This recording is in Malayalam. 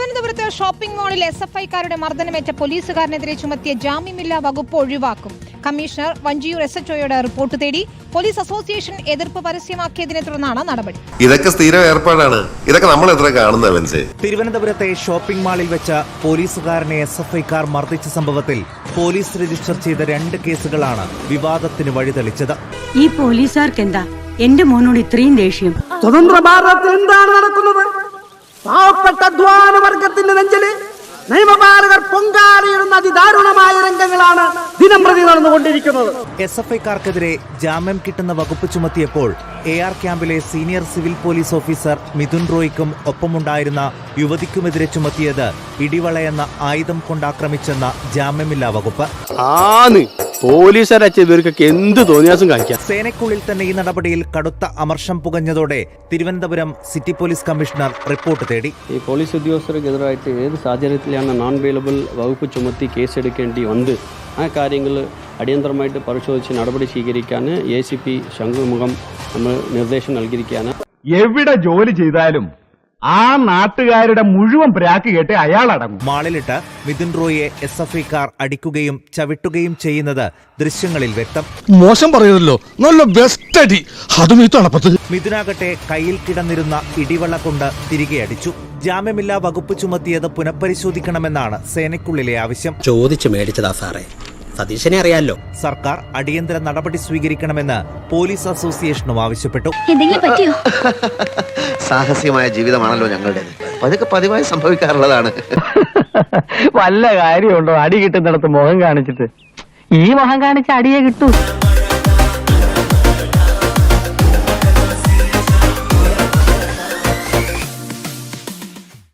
തിരുവനന്തപുരത്ത് ഷോപ്പിംഗ് മാളിൽ SFIക്കാരുടെ മർദ്ദനമേറ്റ പോലീസുകാരനെതിരെ ചുമത്തിയ ജാമ്യമില്ലാ വകുപ്പ് ഒഴിവാക്കും. കമ്മീഷണർ വഞ്ചിയൂർ SHOയോട് റിപ്പോർട്ട് തേടി. പോലീസ് അസോസിയേഷൻ എതിർപ്പ് പരസ്യമാക്കിയതിനെ തുടർന്നാണ് നടപടി. ഇതൊക്കെ സ്ഥിരം ഏർപ്പാടാണ്. ഇതൊക്കെ നമ്മൾ എത്ര കാണുന്നവൻസേ. തിരുവനന്തപുരത്തെ ഷോപ്പിംഗ് മാളിൽ വെച്ച പോലീസുകാരനെ SFIക്കാർ മർദ്ദിച്ച സംഭവത്തിൽ പോലീസ് രജിസ്റ്റർ ചെയ്ത 2 കേസുകളാണ് വിവാദത്തിന് വഴിതെളിച്ചത്. ഈ പോലീസുകാർക്ക് എന്താ എന്റെ മോനോട് ഇത്രയും ദേഷ്യം? സ്വതന്ത്ര ഭാരതത്തിൽ എന്താണ് നടക്കുന്നത്? പാവപ്പെട്ട അധ്വാന വർഗത്തിന്റെ നെഞ്ചില് നിയമപാലകർ പൊങ്കാലയിടുന്ന അതിദാരുണമായ രംഗങ്ങളാണ് ദിനം പ്രതി നടന്നുകൊണ്ടിരിക്കുന്നത്. SFIക്കാർക്കെതിരെ ജാമ്യം കിട്ടുന്ന വകുപ്പ് ചുമത്തിയപ്പോൾ AR ക്യാമ്പിലെ senior civil police officer Mithun റോയ്ക്കും ഒപ്പമുണ്ടായിരുന്ന യുവതിക്കുമെതിരെ ചുമത്തിയത് ഇടിവളയെന്ന ആയുധം കൊണ്ടാക്രമിച്ചെന്ന ജാമ്യമില്ലാ വകുപ്പ്. പോലീസുകാരൊക്കെ എന്ത് തോന്നിയാസും കാണിക്കാം. സേനയ്ക്കുള്ളിൽ തന്നെ ഈ നടപടിയിൽ കടുത്ത അമർഷം പുകഞ്ഞതോടെ Thiruvananthapuram city police commissioner report തേടി. ഈ പോലീസ് ഉദ്യോഗസ്ഥർക്കെതിരായിട്ട് ഏത് സാഹചര്യത്തിലാണ് നോൺ വെയിലബിൾ വകുപ്പ് ചുമത്തി കേസെടുക്കേണ്ടി വന്ന് ആ കാര്യങ്ങൾ അടിയന്തരമായിട്ട് പരിശോധിച്ച് നടപടി സ്വീകരിക്കാൻ ACP ശംഖുമുഖം നമ്മൾ നിർദ്ദേശം നൽകിയിരിക്കുകയാണ്. എവിടെ ജോലി ചെയ്താലും ആ നാട്ടുകാരുടെ മുഴുവൻ പ്രാക്ക് കേട്ട് അയാൾ അടങ്ങും. മാളിലിട്ട് മിഥുൻ റോയെ SFIക്കാർ അടിക്കുകയും ചവിട്ടുകയും ചെയ്യുന്നത് ദൃശ്യങ്ങളിൽ വ്യക്തം. മോശം പറയുന്നല്ലോ, നല്ല ബെസ്റ്റ് അടി. അതും ഈ തണുപ്പത്ത്. മിഥുനാകട്ടെ കയ്യിൽ കിടന്നിരുന്ന ഇടിവള കൊണ്ട് തിരികെ അടിച്ചു. ജാമ്യമില്ലാ വകുപ്പ് ചുമത്തിയത് പുനഃപരിശോധിക്കണമെന്നാണ് സേനയ്ക്കുള്ളിലെ ആവശ്യം. ചോദിച്ചു മേടിച്ചതാ സാറേ, സതീശനെ അറിയാലോ. സർക്കാർ അടിയന്തര നടപടി സ്വീകരിക്കണമെന്ന് പോലീസ് അസോസിയേഷനും ആവശ്യപ്പെട്ടു. സാഹസികമായ ജീവിതമാണല്ലോ ഞങ്ങളുടേത്. അതൊക്കെ പതിവായി സംഭവിക്കാറുള്ളതാണ്. വല്ല കാര്യമുണ്ടോ അടി കിട്ടുന്നിടത്ത് മുഖം കാണിച്ചിട്ട്? ഈ മുഖം കാണിച്ച അടിയെ കിട്ടൂ.